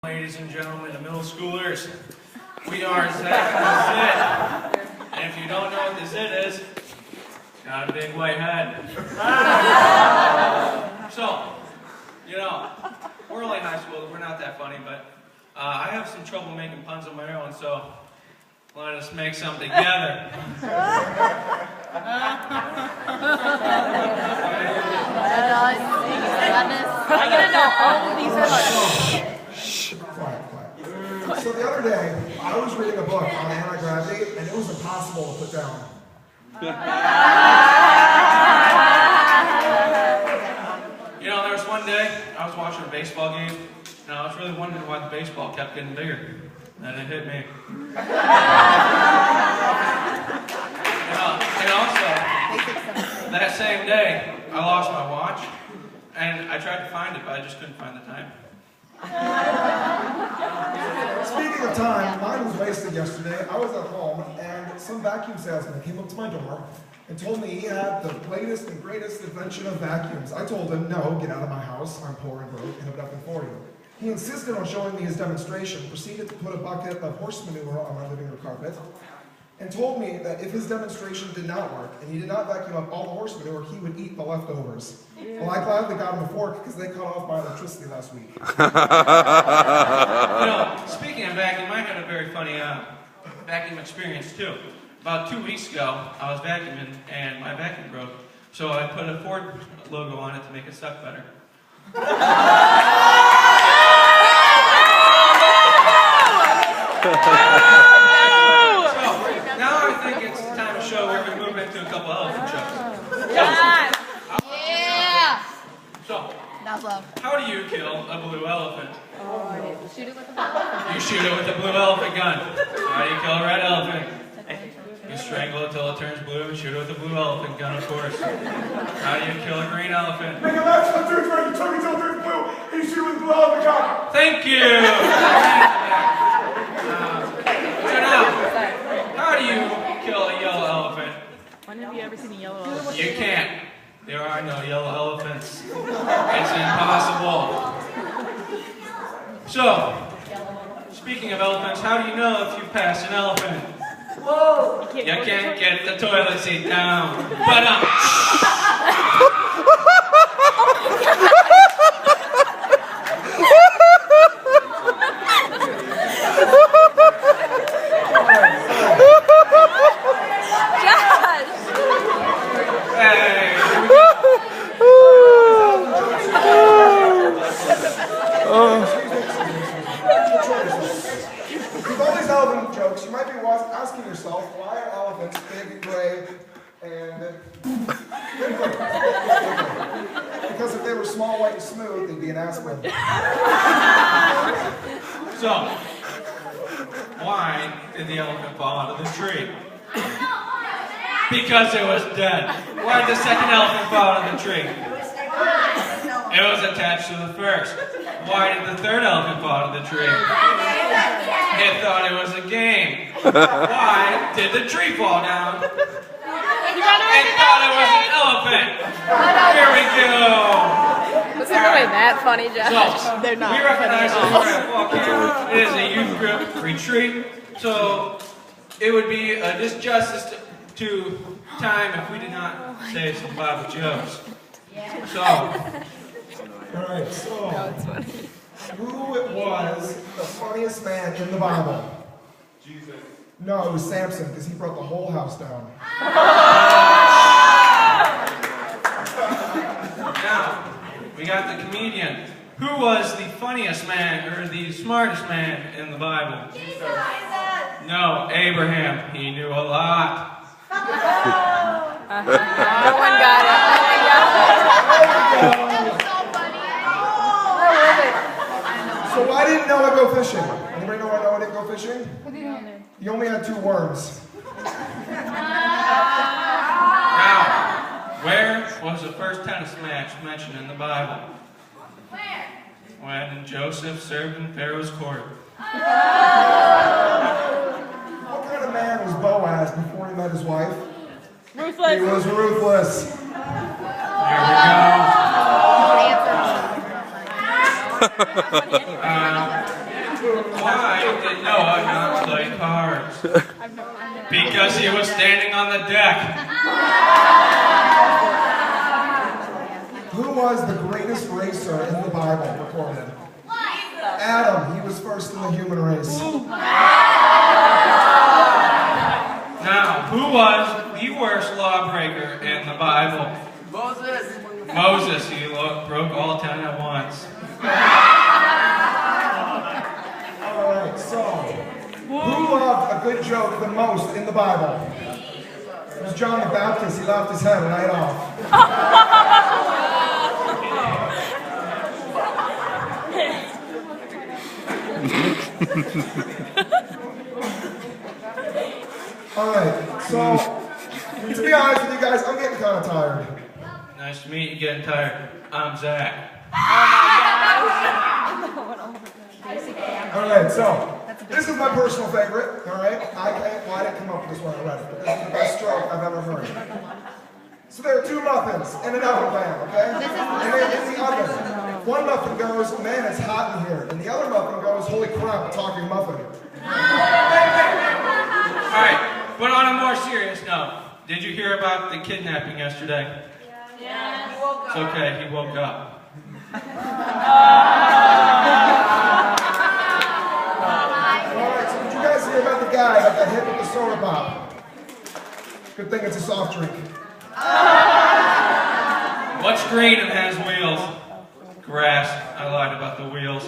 Ladies and gentlemen, the middle schoolers, we are Zach and the Zit. And if you don't know what the Zit is, it's got a big white head. So, we're only high school, we're not that funny, but I have some trouble making puns on my own, so let us make some together. I gotta know all of these are Quiet. So the other day, I was reading a book on anti-gravity, and it was impossible to put down. There was one day, I was watching a baseball game, and I was really wondering why the baseball kept getting bigger. And it hit me. And also, that same day, I lost my watch, and I tried to find it, but I just couldn't find the time. Speaking of time, mine was wasted yesterday. I was at home, and some vacuum salesman came up to my door and told me he had the latest and greatest invention of vacuums. I told him, no, get out of my house, I'm poor and broke, and have nothing for you. He insisted on showing me his demonstration, proceeded to put a bucket of horse manure on my living room carpet, and told me that if his demonstration did not work, and he did not vacuum up all the horse manure, he would eat the leftovers. Well, I gladly got him a fork because they cut off my electricity last week. Speaking of vacuum, I had a very funny vacuum experience too. About 2 weeks ago, I was vacuuming and my vacuum broke, so I put a Ford logo on it to make it suck better. Now I think it's time to show where we move into a couple elephant shows. Yeah. So, That's love. how do you kill a blue elephant? Shoot it with a ball. You shoot it with a blue elephant gun. How do you kill a red elephant? You strangle it till it turns blue and shoot it with a blue elephant gun, of course. How do you kill a green elephant? Make a left till it turns red, you turn it till it turns blue, and you shoot it with the blue elephant gun. Thank you! So now, how do you kill a yellow elephant? When have you ever seen a yellow elephant? You can't. There are no yellow elephants. It's impossible. So, speaking of elephants, how do you know if you've passed an elephant? Whoa! You can't get the toilet seat down. But With all these elephant jokes, you might be asking yourself, why are elephants big, gray, and because if they were small, white, and smooth, they'd be an aspirin. So, why did the elephant fall out of the tree? Because it was dead. Why did the second elephant fall out of the tree? It was attached to the first. Why did the third elephant fall out of the tree? It thought it was a game. Why did the tree fall down? It thought it was an elephant. Here we go. This isn't really that funny, Josh. So, They're not. we recognize that we're at fall camp. It is a youth group retreat. So, it would be a disjustice to time if we did not say some Bible jokes. So, Alright, so, who was the funniest man in the Bible? Jesus. No, it was Samson, because he brought the whole house down. Now, we got the comedian. Who was the funniest man or the smartest man in the Bible? Jesus. No, Abraham. He knew a lot. No one got it. So why didn't Noah go fishing? Anybody know why Noah didn't go fishing? He only had 2 worms. Now, where was the first tennis match mentioned in the Bible? Where? When Joseph served in Pharaoh's court. What kind of man was Boaz before he met his wife? Ruthless. He was ruthless. There we go. Why did Noah not play cards? Because he was standing on the deck. Who was the greatest racer in the Bible recorded? Adam. He was first in the human race. Now, who was the worst lawbreaker in the Bible? Moses. Moses. He broke all 10 at once. Alright, so, who loved a good joke the most in the Bible? It was John the Baptist. He laughed his head right off. Alright, so, to be honest with you guys, I'm getting kind of tired. Nice to meet you. Getting tired. I'm Zach. Alright, so, this is my personal favorite, alright? I didn't come up with this one already, but this is the best joke I've ever heard. So there are two muffins in an oven pan, okay? And they're in the oven. One muffin goes, man, it's hot in here. And the other muffin goes, holy crap, a talking muffin. Alright, but on a more serious note, did you hear about the kidnapping yesterday? Yeah. It's okay, he woke up. Alright, so did you guys hear about the guy that got hit with the soda pop? Good thing it's a soft drink. What's green and has wheels? Grass. I lied about the wheels.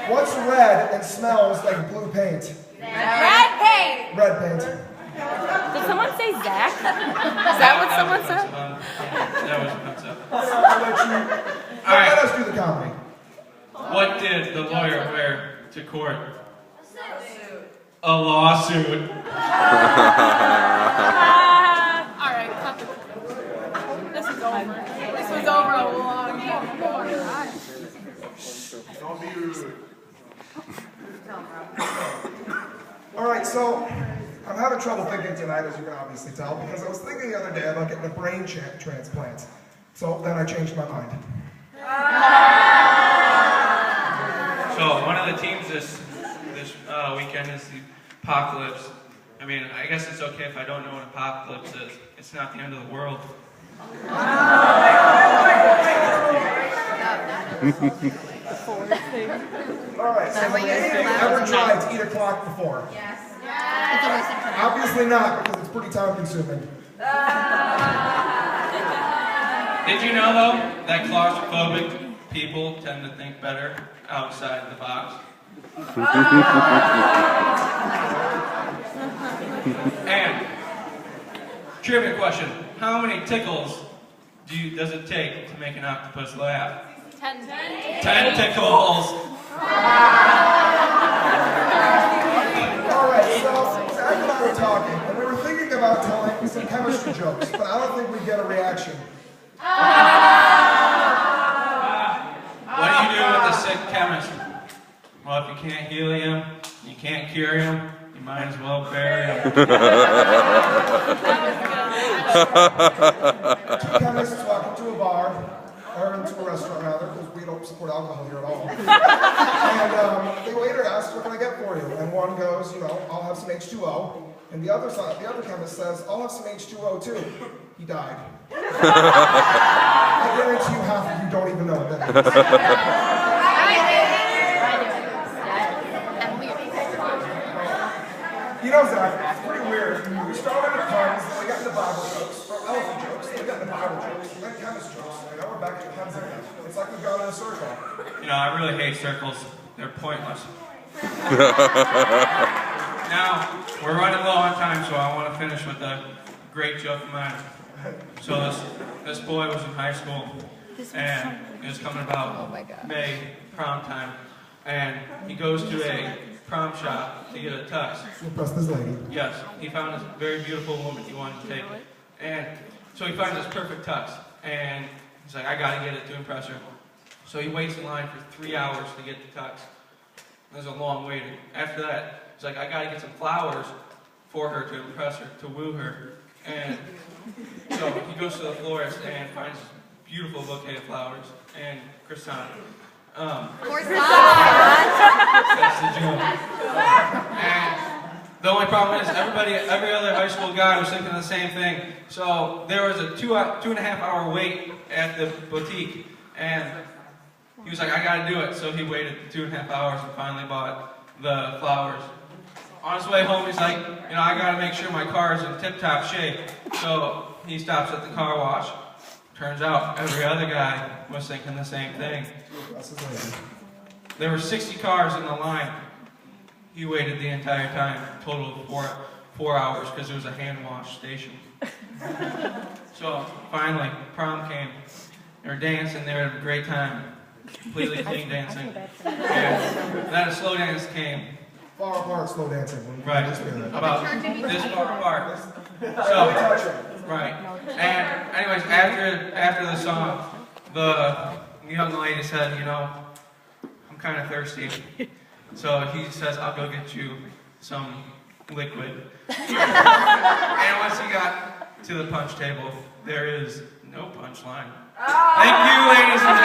What's red and smells like blue paint? Red paint. Red paint. Did someone say Zach? Is that what someone said? That was offensive. Let us do the comedy. What did the lawyer wear to court? A lawsuit. Alright, this is over. This was over a long time ago. Don't be rude. Alright, so I'm having trouble thinking tonight, as you can obviously tell, because I was thinking the other day about getting a brain transplant. So then I changed my mind. So one of the teams this weekend is the Apocalypse. I mean, I guess it's okay if I don't know what Apocalypse is. It's not the end of the world. Alright, so have you ever tried to eat a clock before? Yes. Obviously not, because it's pretty time consuming. Did you know, though, that claustrophobic people tend to think better outside the box? And, trivia question, how many tickles does it take to make an octopus laugh? 10. 10 tickles! Alright, so Zach and I were talking, and we were thinking about telling some chemistry jokes, but I don't think we'd get a reaction. What do you do with a sick chemist? Well, if you can't heal him, you can't cure him, you might as well bury him. Two chemists walk into a bar, or into a restaurant rather, because we don't support alcohol here at all. And the waiter asks, what can I get for you? And one goes, I'll have some H2O. And the other chemist says, I'll have some H2O too. He died. I guarantee you half of you don't even know what that is. You know, Zach, it's pretty weird. We started with puns, then we got into Bible jokes, or elephant jokes, then we got into Bible jokes, then chemist jokes, and now we're back to puns again. It's like we've gone in a circle. I really hate circles. They're pointless. Now, we're running low on time, so I want to finish with a great joke of mine. So this boy was in high school, and it was coming about May prom time, and he goes to a prom shop to get a tux. Impress this lady. Yes, he found this very beautiful woman he wanted to take, and so he finds this perfect tux, and he's like, I gotta get it to impress her. So he waits in line for 3 hours to get the tux. There's a long waiting. After that, he's like, I gotta get some flowers for her to impress her, to woo her. And so he goes to the florist and finds this beautiful bouquet of flowers and croissant. Croissant! costume. And the only problem is every other high school guy was thinking the same thing. So there was a 2.5 hour wait at the boutique, and he was like, I gotta do it. So he waited 2.5 hours and finally bought the flowers. On his way home, he's like, I gotta make sure my car is in tip-top shape. So he stops at the car wash. Turns out every other guy was thinking the same thing. There were 60 cars in the line. He waited the entire time, total of 4 hours, because it was a hand wash station. So finally, prom came. They were dancing, they were having a great time. Completely clean dancing. And then a slow dance came. Far apart, slow dancing. Right. About this far apart. So, right. And anyways, after the song, the young lady said, I'm kind of thirsty. So he says, I'll go get you some liquid. And once he got to the punch table, there is no punchline. Thank you, ladies and